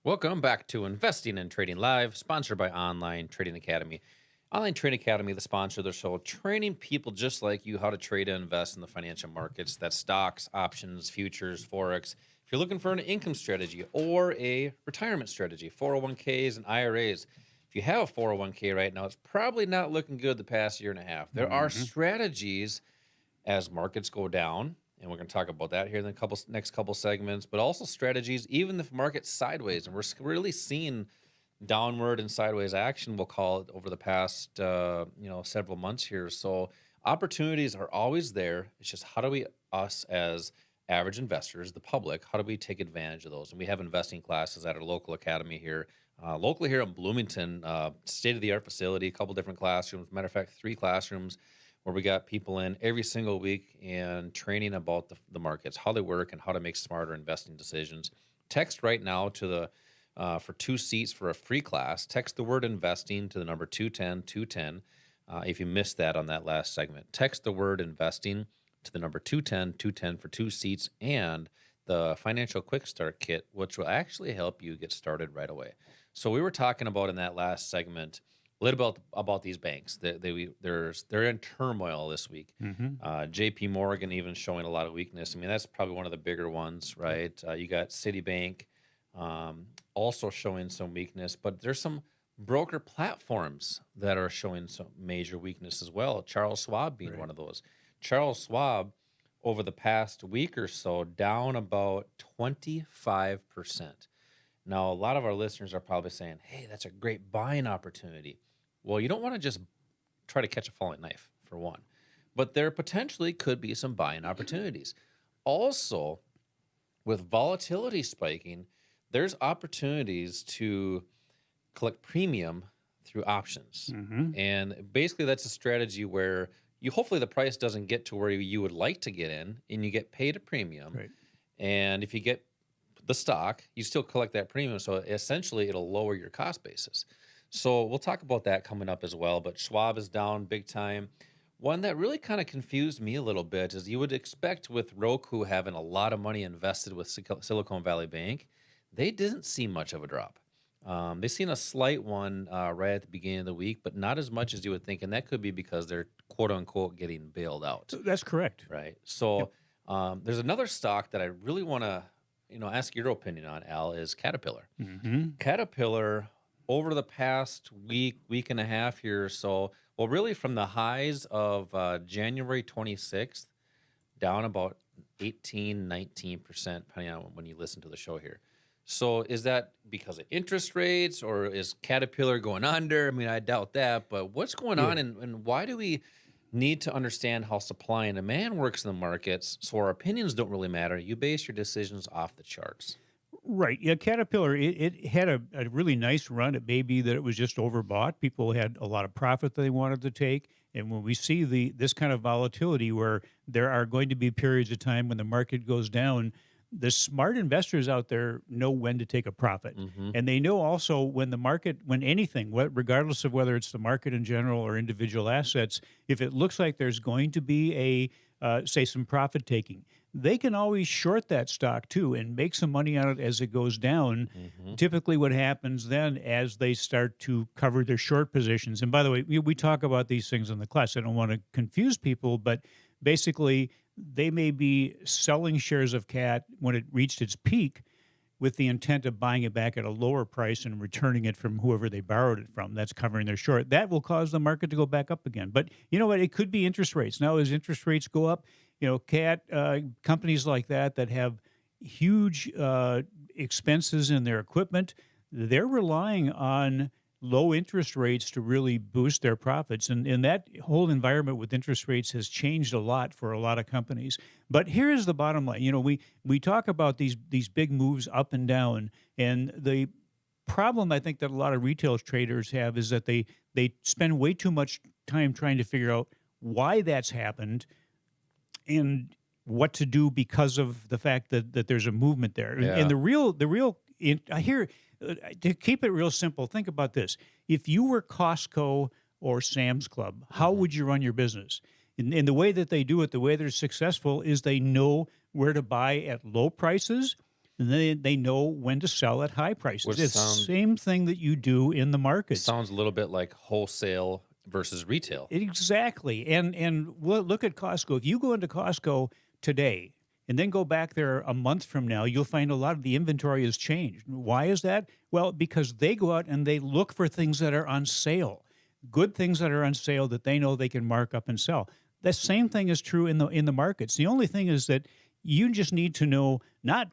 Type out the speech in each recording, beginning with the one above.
Welcome back to Investing and Trading Live, sponsored by Online Trading Academy. Online Trading Academy, the sponsor of the show, training people just like you how to trade and invest in the financial markets. That's stocks, options, futures, Forex. If you're looking for an income strategy or a retirement strategy, 401ks and IRAs. If you have a 401k right now, it's probably not looking good the past year and a half. There are Hmm. strategies as markets go down, and we're going to talk about that here in the next couple segments, but also strategies even if market's sideways, and we're really seeing downward and sideways action, we'll call it, over the past several months here. So opportunities are always there. It's just how do we, us as average investors, the public, how do we take advantage of those? And we have investing classes at our local academy here, locally here in Bloomington, state of the art facility, a couple different classrooms. Matter of fact, 3 classrooms where we got people in every single week and training about the markets, how they work, and how to make smarter investing decisions. Text right now to the for 2 seats for a free class. Text the word investing to the number 210-210. If you missed that on that last segment, text the word investing to the number 210-210 for 2 seats and the financial quick start kit, which will actually help you get started right away. So we were talking about in that last segment a little about these banks. They're in turmoil this week. Hmm. JP Morgan even showing a lot of weakness. I mean, that's probably one of the bigger ones, Yep. right? You got Citibank also showing some weakness, but there's some broker platforms that are showing some major weakness as well. Charles Schwab being Right. one of those. Charles Schwab, over the past week or so, down about 25%. Now, a lot of our listeners are probably saying, hey, that's a great buying opportunity. Well, you don't want to just try to catch a falling knife, for one, but there potentially could be some buying opportunities. Also, with volatility spiking, there's opportunities to collect premium through options. Hmm. And basically, that's a strategy where you hopefully the price doesn't get to where you would like to get in and you get paid a premium. Right. And if you get the stock, you still collect that premium. So essentially, it'll lower your cost basis. So we'll talk about that coming up as well. But Schwab is down big time. One that really kind of confused me a little bit is you would expect with Roku having a lot of money invested with Silicon Valley Bank, they didn't see much of a drop. They've seen a slight one right at the beginning of the week, but not as much as you would think. And that could be because they're quote unquote getting bailed out, That's correct. right? Yep. So there's another stock that I really want to ask your opinion on, Al, is Caterpillar. Hmm. Caterpillar over the past week and a half here or so, well, really from the highs of January 26th down about 18, 19%, depending on when you listen to the show here. So is that because of interest rates or is Caterpillar going under? I mean, I doubt that, but what's going Yeah. on and why do we need to understand how supply and demand works in the markets so our opinions don't really matter? You base your decisions off the charts. Right. Yeah. Caterpillar, it had a really nice run. It may be that it was just overbought. People had a lot of profit they wanted to take. And when we see this kind of volatility where there are going to be periods of time when the market goes down, the smart investors out there know when to take a profit. Hmm. And they know also when the market, when anything, regardless of whether it's the market in general or individual assets, if it looks like there's going to be say, some profit taking, they can always short that stock too and make some money on it as it goes down. Hmm. Typically, what happens then as they start to cover their short positions, and by the way, we talk about these things in the class. I don't want to confuse people, but basically, they may be selling shares of CAT when it reached its peak with the intent of buying it back at a lower price and returning it from whoever they borrowed it from. That's covering their short. That will cause the market to go back up again. But you know what? It could be interest rates. Now, as interest rates go up, CAT companies like that have huge expenses in their equipment, they're relying on low interest rates to really boost their profits. And that whole environment with interest rates has changed a lot for a lot of companies. But here is the bottom line. We talk about these big moves up and down, and the problem I think that a lot of retail traders have is that they spend way too much time trying to figure out why that's happened and what to do because of the fact that there's a movement there. And Yeah. I hear to keep it real simple, think about this. If you were Costco or Sam's Club, how Hmm. would you run your business? And the way that they do it, the way they're successful is they know where to buy at low prices and they know when to sell at high prices. Which It's the same thing that you do in the markets. sounds a little bit like wholesale versus retail. Exactly. And look at Costco. If you go into Costco today and then go back there a month from now, you'll find a lot of the inventory has changed. Why is that? Well, because they go out and they look for things that are on sale, good things that are on sale that they know they can mark up and sell. The same thing is true in the markets. The only thing is that you just need to know not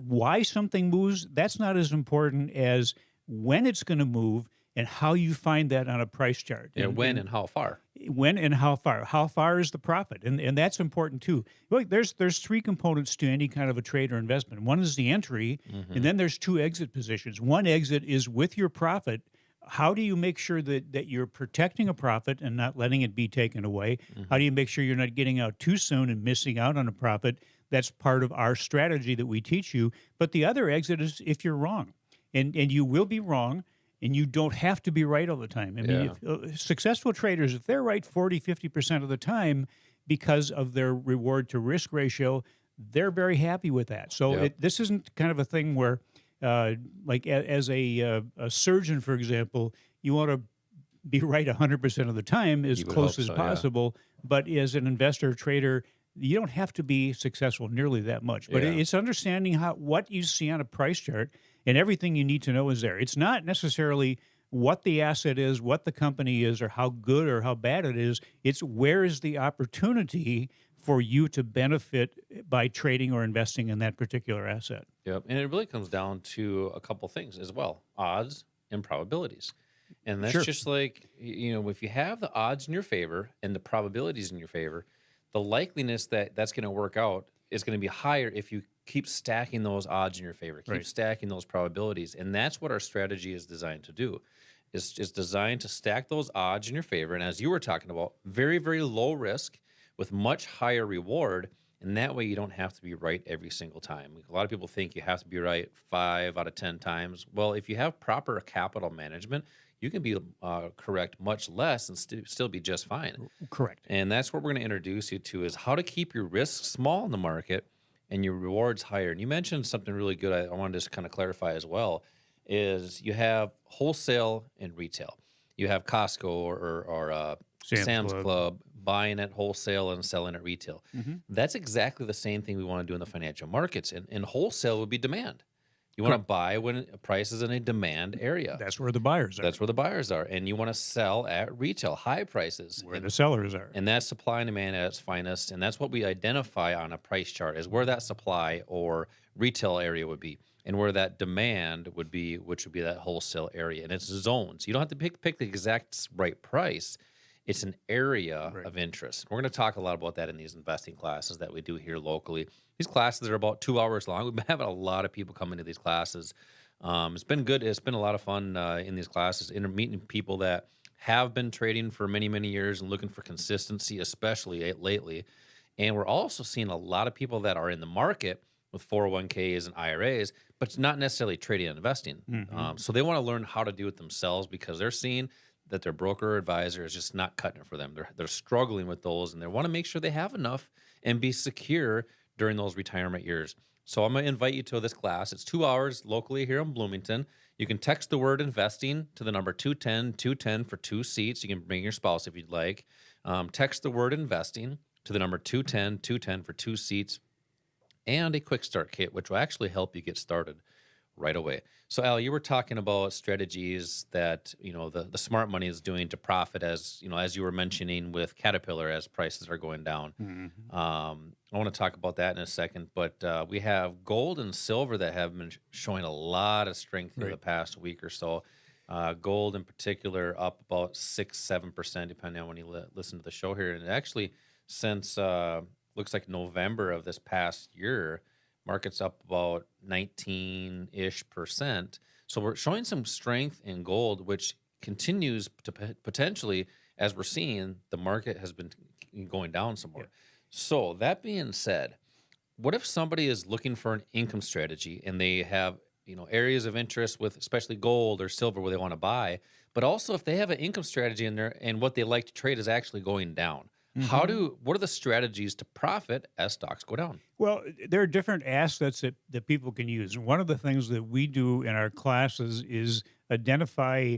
why something moves. That's not as important as when it's going to move and how you find that on a price chart. Yeah, when and how far. When and how far? How far is the profit? And that's important too. Look, there's three components to any kind of a trade or investment. One is the entry, and then there's two exit positions. One exit is with your profit. How do you make sure that you're protecting a profit and not letting it be taken away? How do you make sure you're not getting out too soon and missing out on a profit? That's part of our strategy that we teach you. But the other exit is if you're wrong, and you will be wrong. And you don't have to be right all the time. I mean, successful traders, if they're right 40, 50% of the time because of their reward to risk ratio, they're very happy with that. So this isn't kind of a thing where, like as a surgeon, for example, you want to be right 100% of the time as close as possible. But as an investor trader, you don't have to be successful nearly that much. But it's understanding what you see on a price chart, and everything you need to know is there. It's not necessarily what the asset is, what the company is, or how good or how bad it is. It's where is the opportunity for you to benefit by trading or investing in that particular asset. Yep. And it really comes down to a couple things as well, odds and probabilities. And that's just like, if you have the odds in your favor and the probabilities in your favor, the likeliness that that's going to work out is going to be higher if you keep stacking those odds in your favor, keep stacking those probabilities. And that's what our strategy is designed to do. It's designed to stack those odds in your favor. And as you were talking about, very, very low risk with much higher reward. And that way you don't have to be right every single time. A lot of people think you have to be right 5 out of 10 times. Well, if you have proper capital management, you can be correct much less and still be just fine. Correct. And that's what we're going to introduce you to is how to keep your risks small in the market and your rewards higher. And you mentioned something really good I wanted to just kind of clarify as well, is you have wholesale and retail. You have Costco or Sam's Club buying at wholesale and selling at retail. That's exactly the same thing we want to do in the financial markets. And wholesale would be demand. You want to buy when a price is in a demand area. That's where the buyers are. That's where the buyers are. And you want to sell at retail, high prices. Where the sellers are. And that's supply and demand at its finest. And that's what we identify on a price chart is where that supply or retail area would be and where that demand would be, which would be that wholesale area. And it's zones. You don't have to pick the exact right price. It's an area of interest. We're going to talk a lot about that in these investing classes that we do here locally. These classes are about 2 hours long. We've been having a lot of people come into these classes. It's been good. It's been a lot of fun in these classes, meeting people that have been trading for many, many years and looking for consistency, especially lately. And we're also seeing a lot of people that are in the market with 401ks and IRAs, but not necessarily trading and investing. So they want to learn how to do it themselves because they're seeing that their broker or advisor is just not cutting it for them. They're struggling with those, and they want to make sure they have enough and be secure during those retirement years. So I'm going to invite you to this class. It's 2 hours locally here in Bloomington. You can text the word investing to the number 210 for 2 seats. You can bring your spouse if you'd like. Text the word investing to the number 210 for 2 seats and a quick start kit, which will actually help you get started right away. So Al, you were talking about strategies that, the smart money is doing to profit as you were mentioning with Caterpillar as prices are going down. I want to talk about that in a second, but we have gold and silver that have been showing a lot of strength in the past week or so. Gold in particular up about 6-7%, depending on when you listen to the show here. And actually, since looks like November of this past year, market's up about 19-ish%. So we're showing some strength in gold, which continues to potentially, as we're seeing, the market has been going down some more. So that being said, what if somebody is looking for an income strategy and they have areas of interest with especially gold or silver where they want to buy, but also if they have an income strategy in there and what they like to trade is actually going down? What are the strategies to profit as stocks go down? Well, there are different assets that people can use. And one of the things that we do in our classes is identify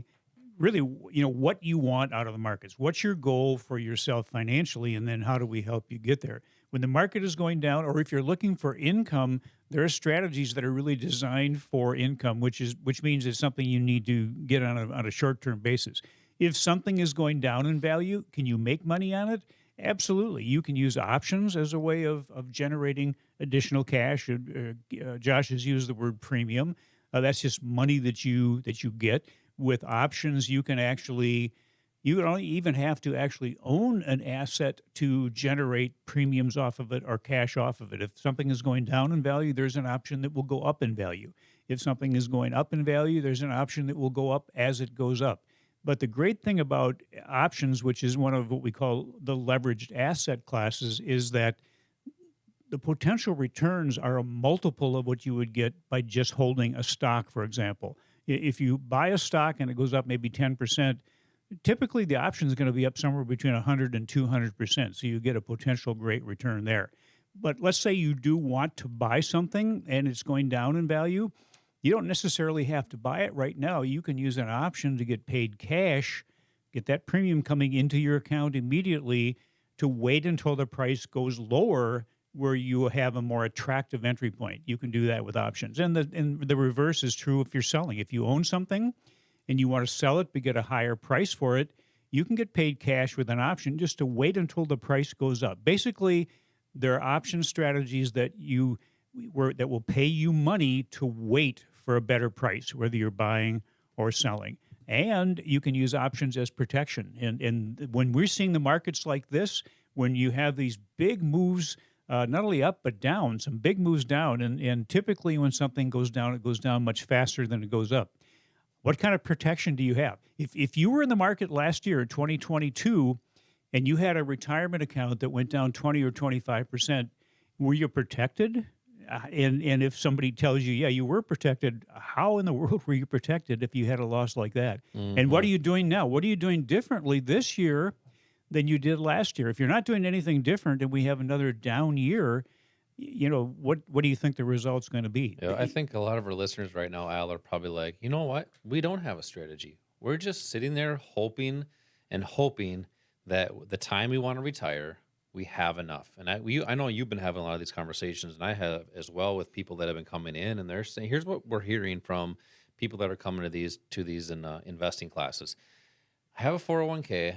really, what you want out of the markets. What's your goal for yourself financially? And then how do we help you get there? When the market is going down, or if you're looking for income, there are strategies that are really designed for income, which means it's something you need to get on a short-term basis. If something is going down in value, can you make money on it? Absolutely. You can use options as a way of generating additional cash. Josh has used the word premium. That's just money that you get. With options, you don't even have to actually own an asset to generate premiums off of it or cash off of it. If something is going down in value, there's an option that will go up in value. If something is going up in value, there's an option that will go up as it goes up. But the great thing about options, which is one of what we call the leveraged asset classes, is that the potential returns are a multiple of what you would get by just holding a stock, for example. If you buy a stock and it goes up maybe 10%, typically the option is going to be up somewhere between 100 and 200%. So you get a potential great return there. But let's say you do want to buy something and it's going down in value. You don't necessarily have to buy it right now. You can use an option to get paid cash, get that premium coming into your account immediately, to wait until the price goes lower where you have a more attractive entry point. You can do that with options. And the reverse is true if you're selling. If you own something and you want to sell it but get a higher price for it, you can get paid cash with an option just to wait until the price goes up. Basically, there are option strategies that will pay you money to wait for a better price, whether you're buying or selling. And you can use options as protection. And when we're seeing the markets like this, when you have these big moves, not only up but down, some big moves down, and typically when something goes down, it goes down much faster than it goes up. What kind of protection do you have? If you were in the market last year, 2022, and you had a retirement account that went down 20 or 25%, were you protected? And if somebody tells you, yeah, you were protected, how in the world were you protected if you had a loss like that? And what are you doing now? What are you doing differently this year than you did last year? If you're not doing anything different and we have another down year, what do you think the result's going to be? Yeah, I think a lot of our listeners right now, Al, are probably like, you know what? We don't have a strategy. We're just sitting there hoping that the time we want to retire, we have enough. And I know you've been having a lot of these conversations, and I have as well, with people that have been coming in, and they're saying, here's what we're hearing from people that are coming to these investing classes. I have a 401k,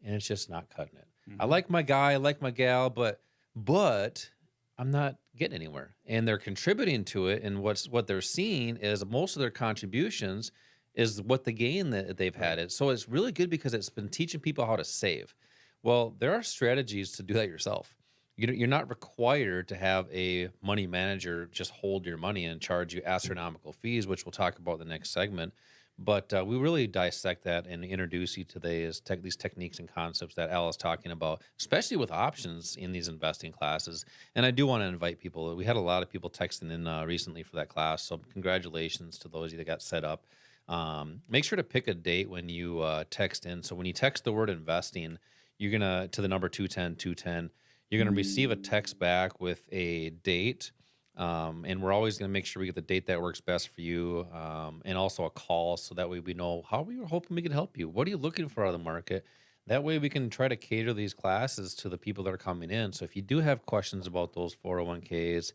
and it's just not cutting it. I like my guy, I like my gal, but I'm not getting anywhere. And they're contributing to it, and what they're seeing is most of their contributions is what the gain that they've had is. So it's really good because it's been teaching people how to save. Well, there are strategies to do that yourself. You're not required to have a money manager just hold your money and charge you astronomical fees, which we'll talk about in the next segment. But we really dissect that and introduce you to these techniques and concepts that Al is talking about, especially with options in these investing classes. And I do want to invite people. We had a lot of people texting in recently for that class, so congratulations to those of you that got set up. Make sure to pick a date when you text in. So when you text the word investing, you're going to the number 210, you're going to receive a text back with a date. And we're always going to make sure we get the date that works best for you, and also a call, so that way we know how we were hoping we could help you. What are you looking for out of the market? That way we can try to cater these classes to the people that are coming in. So if you do have questions about those 401ks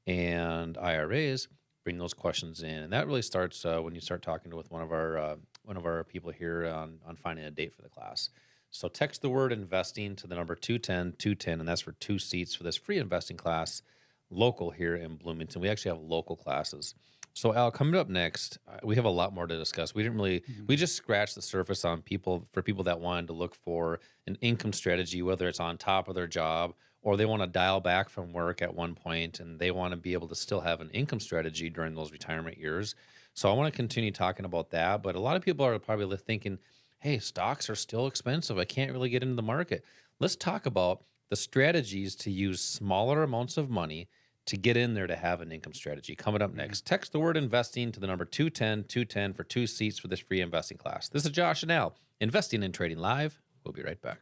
and IRAs, bring those questions in. And that really starts when you start talking with one of our people here on finding a date for the class. So text the word investing to the number 210, and that's for 2 seats for this free investing class, local here in Bloomington. We actually have local classes. So Al, coming up next, we have a lot more to discuss. We just scratched the surface on people that wanted to look for an income strategy, whether it's on top of their job or they want to dial back from work at one point and they want to be able to still have an income strategy during those retirement years. So I want to continue talking about that. But a lot of people are probably thinking, hey, stocks are still expensive. I can't really get into the market. Let's talk about the strategies to use smaller amounts of money to get in there to have an income strategy. Coming up next, text the word investing to the number 210 for 2 seats for this free investing class. This is Josh and Al, investing and trading live. We'll be right back.